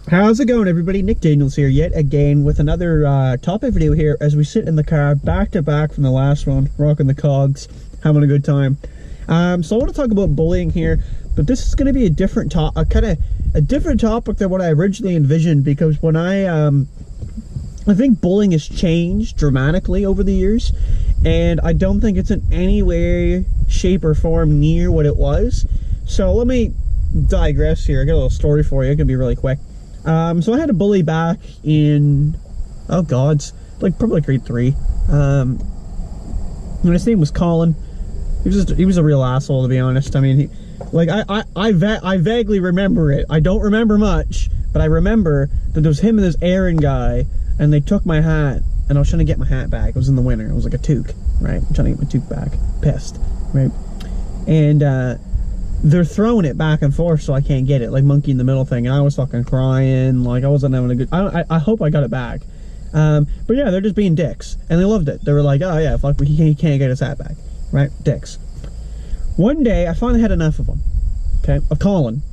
How's it going, everybody? Nick Daniels here yet again with another topic video here as we sit in the car back to back from the last one, rocking the cogs, having a good time. So I want to talk about bullying here, but this is going to be a different topic, a different topic than what I originally envisioned, because when I think bullying has changed dramatically over the years, and I don't think it's in any way, shape, or form near what it was. So let me digress here. I got a little story for you. It can be really quick. So I had a bully back in, oh god, like probably grade 3. And his name was Colin. He was a real asshole, to be honest. I mean, I vaguely remember it. I don't remember much, but I remember that there was him and this Aaron guy, and they took my hat, and I was trying to get my hat back. It was in the winter. It was like a toque, right? I'm trying to get my toque back. Pissed, right? And, they're throwing it back and forth so I can't get it, like monkey in the middle thing, and I was fucking crying, like I wasn't having a good, I hope I got it back. But yeah, they're just being dicks, and they loved it. They were like, oh yeah, fuck, he can't get his hat back, right? Dicks. One day, I finally had enough of them, okay, of Colin,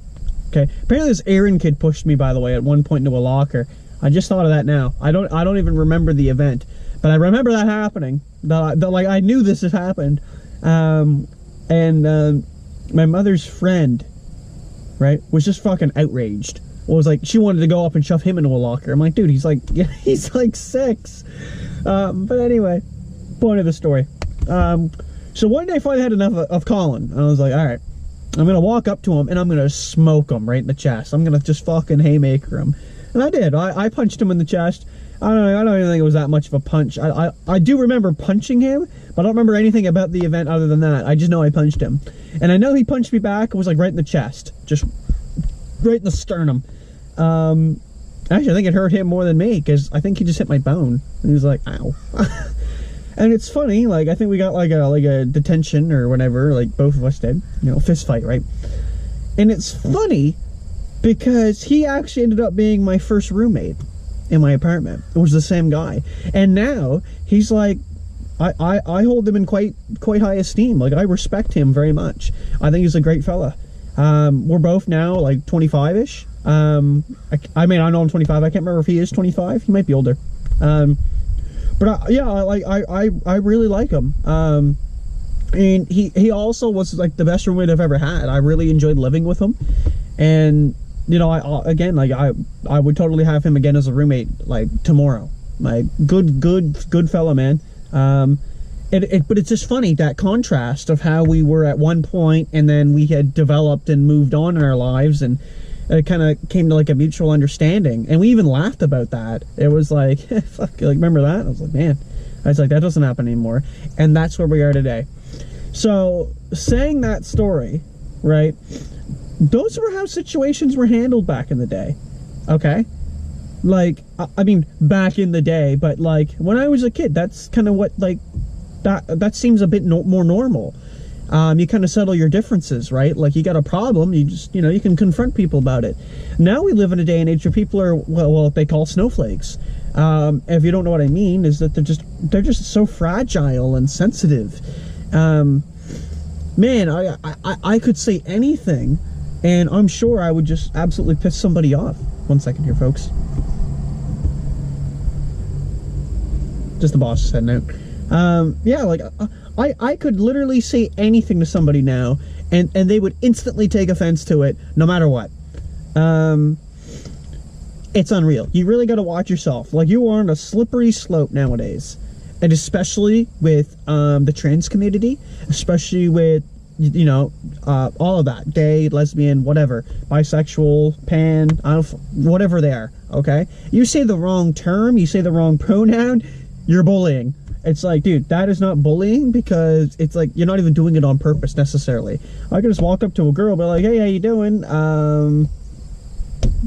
okay? Apparently this Aaron kid pushed me, by the way, at one point into a locker. I just thought of that now. I don't even remember the event, but I remember that happening, like I knew this had happened, my mother's friend, right, was just fucking outraged. Was like, she wanted to go up and shove him into a locker. I'm like, dude, he's like 6. But anyway, point of the story. So one day I finally had enough of Colin. I was like, all right, I'm gonna walk up to him and I'm gonna smoke him right in the chest. I'm gonna just fucking haymaker him. And I did. I punched him in the chest. I don't even think it was that much of a punch. I do remember punching him, but I don't remember anything about the event other than that. I just know I punched him. And I know he punched me back. It was like right in the chest. Just right in the sternum. Actually, I think it hurt him more than me, because I think he just hit my bone. And he was like, ow. And it's funny, like, I think we got like a detention or whatever, like both of us did. You know, fist fight, right? And it's funny because he actually ended up being my first roommate in my apartment. It was the same guy, and now he's like, I hold him in quite high esteem. Like, I respect him very much. I think he's a great fella. We're both now like 25ish. I mean, I know I'm 25. I can't remember if he is 25. He might be older. But yeah, I really like him. And he also was like the best roommate I've ever had. I really enjoyed living with him, and you know, I would totally have him again as a roommate, like, tomorrow. Like, good fella, man. But it's just funny, that contrast of how we were at one point, and then we had developed and moved on in our lives, and it kind of came to like a mutual understanding, and we even laughed about that. It was like, fuck, like, remember that? I was like, man, I was like, that doesn't happen anymore, and that's where we are today. So, saying that story, right? Those were how situations were handled back in the day, okay? Like, I mean, back in the day, but like, when I was a kid, that's kind of what, like, that seems a bit more normal. You kind of settle your differences, right? Like, you got a problem, you just, you know, you can confront people about it. Now we live in a day and age where people are, well, what they call snowflakes. If you don't know what I mean, is that they're just so fragile and sensitive. Man, I could say anything, and I'm sure I would just absolutely piss somebody off. One second here, folks. Just the boss said no. Yeah, like, I could literally say anything to somebody now, and they would instantly take offense to it, no matter what. It's unreal. You really got to watch yourself. Like, you are on a slippery slope nowadays. And especially with the trans community, especially with, you know, all of that, gay, lesbian, whatever, bisexual, pan, whatever they are, okay? You say the wrong term, you say the wrong pronoun, you're bullying. It's like, dude, that is not bullying, because it's like, you're not even doing it on purpose necessarily. I could just walk up to a girl, be like, hey, how you doing?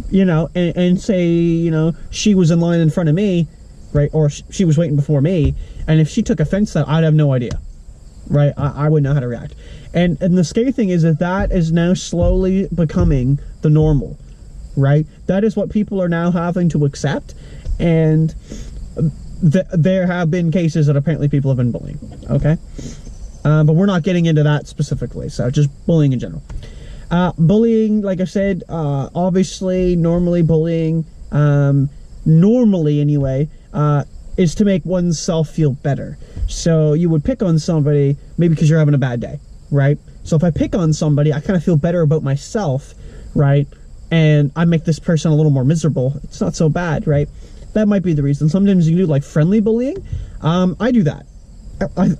You know, and say, you know, she was in line in front of me, right? Or she was waiting before me, and if she took offense to that, I'd have no idea, right? I wouldn't know how to react. And the scary thing is that is now slowly becoming the normal, right? That is what people are now having to accept, and there have been cases that apparently people have been bullying, okay? But we're not getting into that specifically, so just bullying in general. Bullying, like I said, obviously, normally bullying, normally anyway, is to make oneself feel better. So you would pick on somebody, maybe because you're having a bad day, right? So if I pick on somebody, I kind of feel better about myself, right? And I make this person a little more miserable. It's not so bad, right? That might be the reason. Sometimes you can do like friendly bullying. I do that.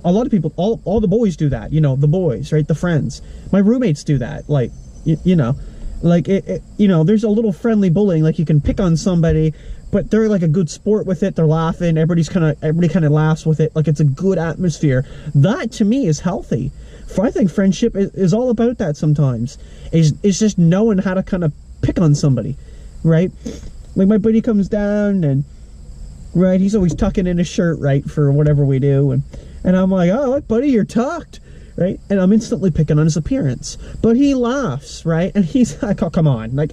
A lot of people, all the boys do that, you know, the boys, right? The friends. My roommates do that. Like, you know, like you know, there's a little friendly bullying. Like you can pick on somebody, but they're like a good sport with it. They're laughing. Everybody kind of laughs with it. Like it's a good atmosphere. That to me is healthy. I think friendship is all about that sometimes. It's just knowing how to kind of pick on somebody, right? Like my buddy comes down and, right, he's always tucking in his shirt, right, for whatever we do. And I'm like, oh, look, buddy, you're tucked, right? And I'm instantly picking on his appearance. But he laughs, right? And he's like, oh, come on. Like,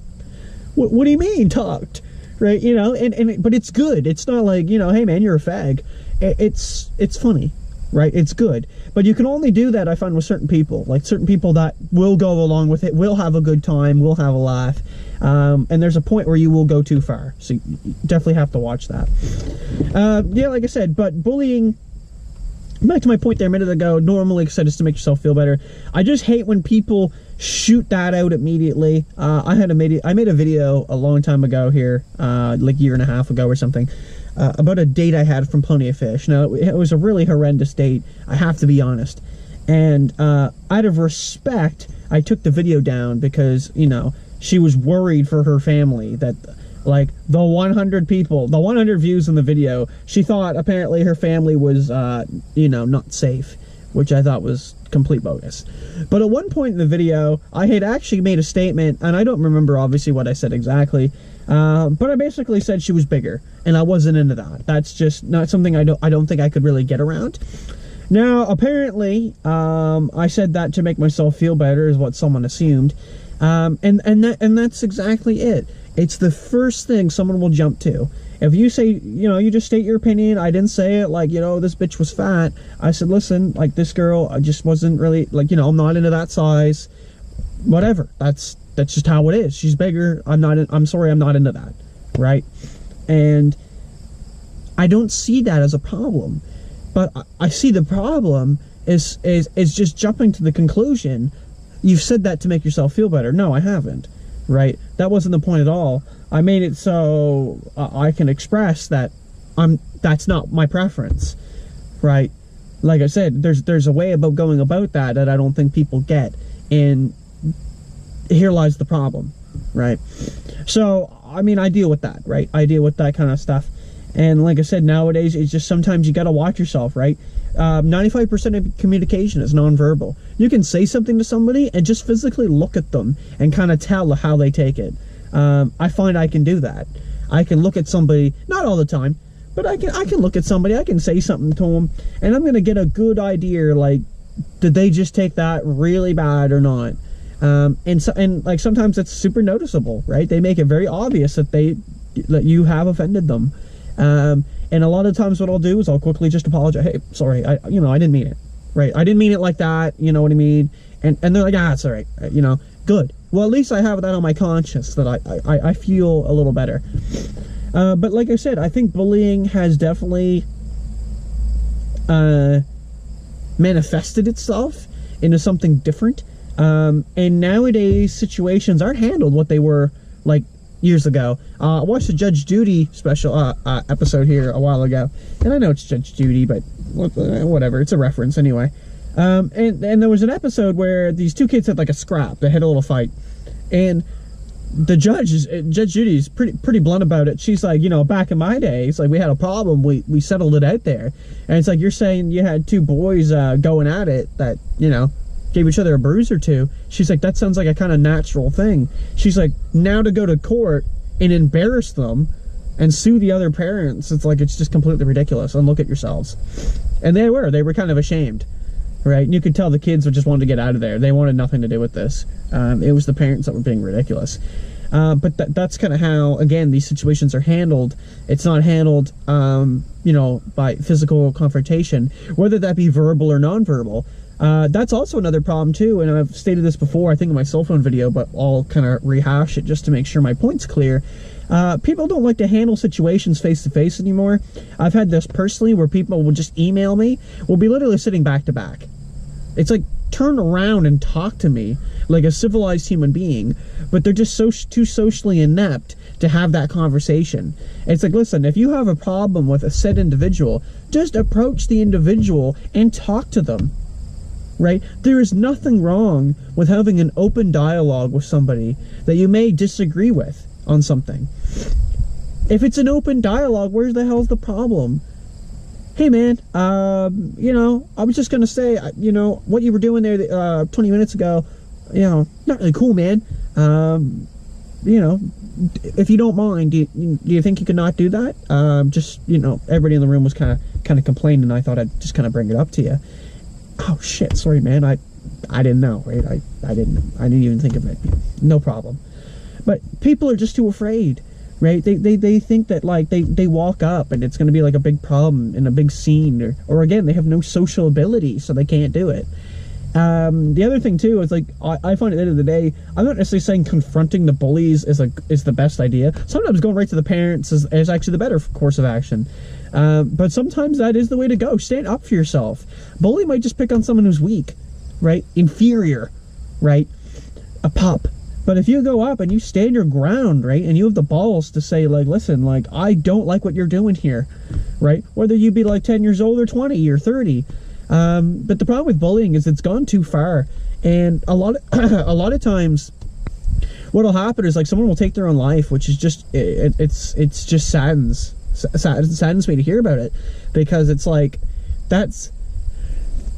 what do you mean tucked? Right? You know, but it's good. It's not like, you know, hey, man, you're a fag. It's funny, right? It's good. But you can only do that, I find, with certain people. Like certain people that will go along with it, will have a good time, will have a laugh. And there's a point where you will go too far. So you definitely have to watch that. Yeah, like I said, but bullying, back to my point there a minute ago, normally, like I said, is to make yourself feel better. I just hate when people shoot that out immediately. I made a video a long time ago here, like a year and a half ago or something, about a date I had from Plenty of Fish. Now, it was a really horrendous date, I have to be honest. And out of respect, I took the video down because, you know, she was worried for her family that, like, the 100 people, the 100 views in the video, she thought apparently her family was, you know, not safe, which I thought was complete bogus. But at one point in the video, I had actually made a statement, and I don't remember obviously what I said exactly, but I basically said she was bigger, and I wasn't into that. That's just not something I don't think I could really get around. Now, apparently, I said that to make myself feel better, is what someone assumed, and that's exactly it. It's the first thing someone will jump to. If you say, you know, you just state your opinion. I didn't say it like, you know, this bitch was fat. I said, listen, like, this girl, I just wasn't really, like, you know, I'm not into that size. Whatever. That's just how it is. She's bigger. I'm sorry, I'm not into that. Right? And I don't see that as a problem. But I see the problem is just jumping to the conclusion, you've said that to make yourself feel better. No, I haven't. Right? That wasn't the point at all. I made it so I can express that that's not my preference, right? Like I said, there's a way about going about that I don't think people get, and here lies the problem, right? So, I mean, I deal with that, right? I deal with that kind of stuff, and like I said, nowadays, it's just sometimes you gotta watch yourself, right? 95% of communication is nonverbal. You can say something to somebody and just physically look at them and kind of tell how they take it. I find I can do that. I can look at somebody, not all the time, but I can look at somebody, I can say something to them, and I'm going to get a good idea, like, did they just take that really bad or not? And like sometimes it's super noticeable, right? They make it very obvious that you have offended them. And a lot of times what I'll do is I'll quickly just apologize. Hey, sorry, I didn't mean it, right? I didn't mean it like that, you know what I mean? And they're like, it's all right, you know, good. Well, at least I have that on my conscience, that I feel a little better. But like I said, I think bullying has definitely manifested itself into something different. And nowadays situations aren't handled what they were like years ago. I watched the Judge Judy special episode here a while ago, and I know it's Judge Judy, but whatever, it's a reference anyway. And there was an episode where these two kids had like a scrap. They had a little fight, and the Judge Judy's pretty blunt about it. She's like, you know, back in my day, it's like we had a problem, we settled it out there. And it's like, you're saying you had two boys going at it that, you know, gave each other a bruise or two. She's like, that sounds like a kind of natural thing. She's like, now to go to court and embarrass them and sue the other parents, it's like, it's just completely ridiculous. And look at yourselves. And they were kind of ashamed, right? And you could tell the kids just wanted to get out of there. They wanted nothing to do with this. It was the parents that were being ridiculous. But that's kind of how, again, these situations are handled. It's not handled, you know, by physical confrontation, whether that be verbal or nonverbal. That's also another problem too, and I've stated this before, I think in my cell phone video, but I'll kind of rehash it just to make sure my point's clear. People don't like to handle situations face to face anymore. I've had this personally where people will just email me. We'll be literally sitting back to back. It's like, turn around and talk to me like a civilized human being, but they're just too socially inept to have that conversation. It's like, listen, if you have a problem with a said individual, just approach the individual and talk to them, right? There is nothing wrong with having an open dialogue with somebody that you may disagree with on something. If it's an open dialogue, where the hell's the problem? Hey man, you know, I was just gonna say, you know, what you were doing there 20 minutes ago, you know, not really cool, man. You know, if you don't mind, do you think you could not do that? Just, you know, everybody in the room was kind of complaining, and I thought I'd just kind of bring it up to you. Oh shit, sorry man, I didn't know, right? I didn't even think of it. No problem. But people are just too afraid. Right? They think that, like, they walk up and it's going to be like a big problem in a big scene, or again, they have no social ability, so they can't do it. The other thing too is, like, I find at the end of the day, I'm not necessarily saying confronting the bullies is the best idea. Sometimes going right to the parents is actually the better course of action. But sometimes that is the way to go. Stand up for yourself. Bully might just pick on someone who's weak, right? Inferior, right? A pup. But if you go up and you stand your ground, right, and you have the balls to say, like, listen, like, I don't like what you're doing here, right? Whether you be like 10 years old or 20 or 30. But the problem with bullying is it's gone too far. And a lot of times what'll happen is, like, someone will take their own life, which is just, it's just saddens me to hear about it, because it's like, that's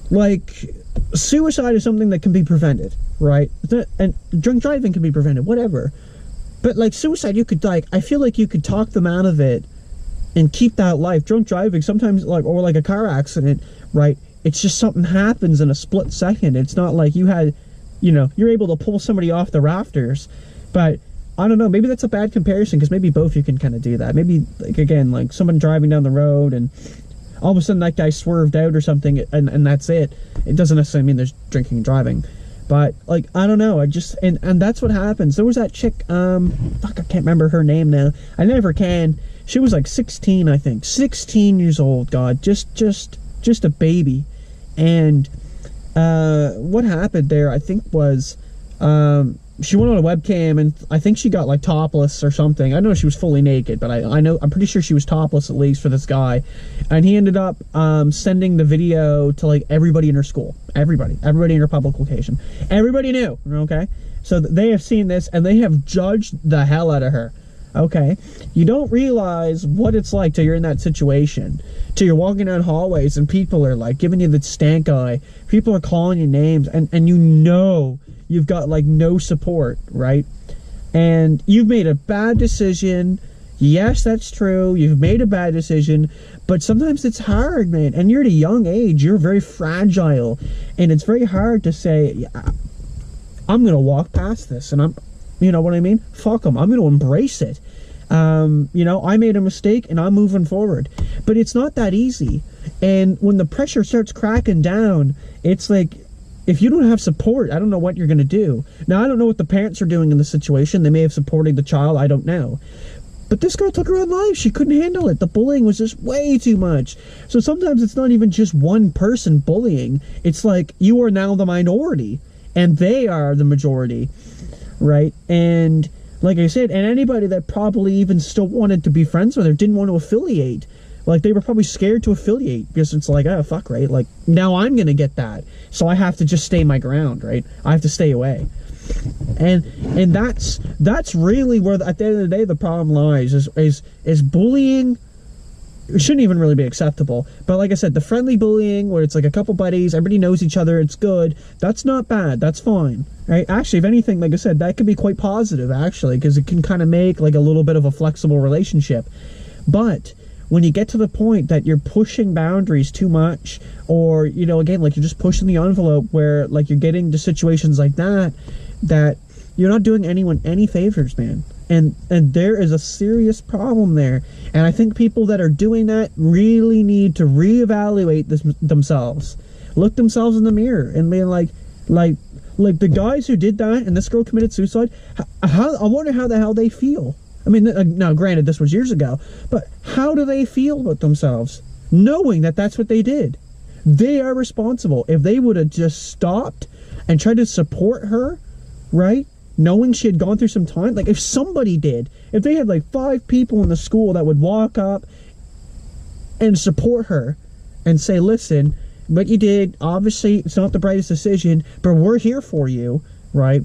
like, suicide is something that can be prevented, right? And drunk driving can be prevented, whatever. But, like, suicide, you could, like, I feel like you could talk them out of it and keep that life. Drunk driving, sometimes, like, or like a car accident, right? It's just something happens in a split second. It's not like you had, you know, you're able to pull somebody off the rafters. But I don't know, maybe that's a bad comparison, because maybe both you can kind of do that. Maybe, like, again, like, someone driving down the road and all of a sudden that guy swerved out or something, and that's it. It doesn't necessarily mean there's drinking and driving. But, like, I don't know, I just, and that's what happens. There was that chick, fuck, I can't remember her name now. I never can. She was like 16, I think. 16 years old, God, just a baby. And what happened there, I think, was, she went on a webcam, and I think she got, like, topless or something. I don't know if she was fully naked, but I'm pretty sure she was topless, at least, for this guy. And he ended up sending the video to, like, everybody in her school. Everybody in her public location. Everybody knew, okay? So they have seen this, and they have judged the hell out of her. Okay? You don't realize what it's like till you're in that situation. Till you're walking down hallways, and people are, like, giving you the stank eye. People are calling you names, and you know you've got, like, no support, right? And you've made a bad decision. Yes, that's true. You've made a bad decision, but sometimes it's hard, man. And you're at a young age. You're very fragile, and it's very hard to say, yeah, I'm gonna walk past this, and you know what I mean? Fuck them. I'm gonna embrace it. You know, I made a mistake, and I'm moving forward. But it's not that easy. And when the pressure starts cracking down, it's like, if you don't have support, I don't know what you're going to do. Now, I don't know what the parents are doing in the situation. They may have supported the child. I don't know. But this girl took her own life. She couldn't handle it. The bullying was just way too much. So sometimes it's not even just one person bullying. It's like, you are now the minority, and they are the majority, right? And like I said, and anybody that probably even still wanted to be friends with her didn't want to affiliate. Like, they were probably scared to affiliate, because it's like, oh, fuck, right? Like, now I'm going to get that. So I have to just stay my ground, right? I have to stay away. And that's really where, at the end of the day, the problem lies, is bullying. It shouldn't even really be acceptable. But like I said, the friendly bullying, where it's like a couple buddies, everybody knows each other, it's good. That's not bad. That's fine, right? Actually, if anything, like I said, that could be quite positive, actually, because it can kind of make, like, a little bit of a flexible relationship. But when you get to the point that you're pushing boundaries too much, or, you know, again, like, you're just pushing the envelope, where, like, you're getting to situations like that You're not doing anyone any favors, man. And there is a serious problem there. And I think people that are doing that really need to reevaluate themselves. Look themselves in the mirror and be like the guys who did that and this girl committed suicide, I wonder how the hell they feel. I mean, now granted, this was years ago, but how do they feel about themselves? Knowing that that's what they did. They are responsible. If they would have just stopped and tried to support her, right? Knowing she had gone through some time, like if somebody did, if they had like 5 people in the school that would walk up and support her and say, listen, what you did, obviously it's not the brightest decision, but we're here for you, right?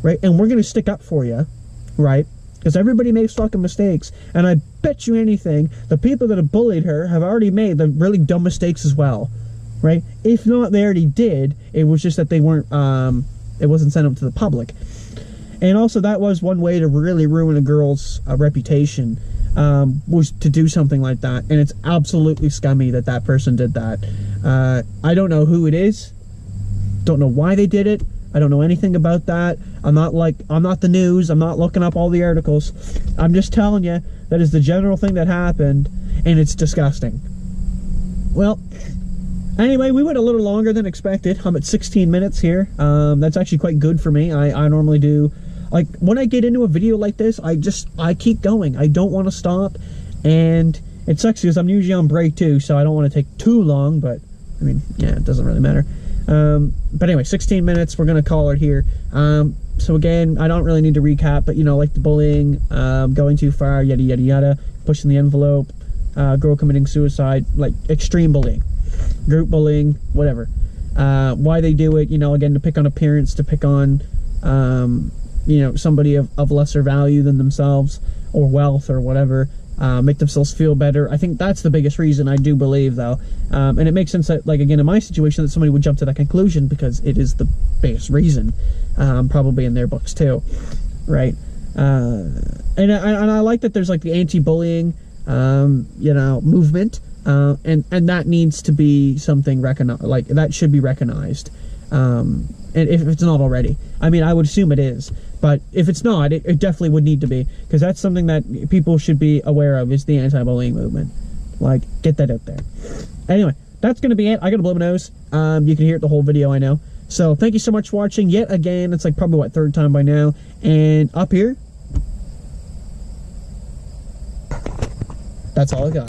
Right? And we're going to stick up for you, right? Because everybody makes fucking mistakes. And I bet you anything, the people that have bullied her have already made the really dumb mistakes as well, right? If not, they already did. It was just that they weren't, it wasn't sent up to the public. And also that was one way to really ruin a girl's reputation, was to do something like that. And it's absolutely scummy that that person did that. I don't know who it is. Don't know why they did it. I don't know anything about that. I'm not the news. I'm not looking up all the articles. I'm just telling you that is the general thing that happened, and it's disgusting. Well, anyway, we went a little longer than expected. I'm at 16 minutes here. That's actually quite good for me. I normally do, like, when I get into a video like this, I keep going. I don't want to stop, and it sucks because I'm usually on break too, so I don't want to take too long, but, I mean, yeah, it doesn't really matter. But anyway, 16 minutes, we're going to call it here. So again, I don't really need to recap, but, you know, like the bullying, going too far, yada, yada, yada, pushing the envelope, girl committing suicide, like extreme bullying, group bullying, whatever. Why they do it, you know, again, to pick on appearance, to pick on, you know, somebody of lesser value than themselves, or wealth, or whatever. Make themselves feel better. I think that's the biggest reason, I do believe, though. And it makes sense that, like, again, in my situation, that somebody would jump to that conclusion because it is the biggest reason, probably in their books, too, right? And I like that there's, like, the anti-bullying, you know, movement, and that needs to be something recognized, like, that should be recognized, and if it's not already. I mean, I would assume it is. But if it's not, it definitely would need to be. Because that's something that people should be aware of, is the anti-bullying movement. Like, get that out there. Anyway, that's going to be it. I got to blow my nose. You can hear it the whole video, I know. So, thank you so much for watching. Yet again, it's like probably, what, 3rd time by now. And up here, that's all I got.